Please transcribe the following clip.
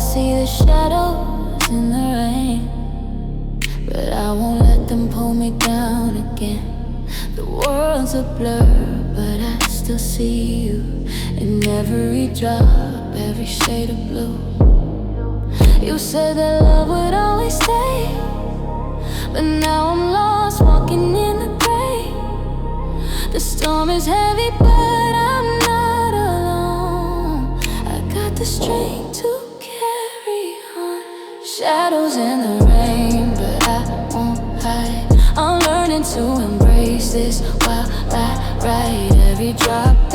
see the shadows in the rain, but I won't let them pull me down again. The world's a blur, but I still see you in every drop, every shade of blue. You said that love would always stay, but now I'm lost, walking in the gray. The storm is heavy, but I'm not alone. I got the strength to carry on. Shadows in the rain, but I won't hide. I'm learning to embrace this while I ride every drop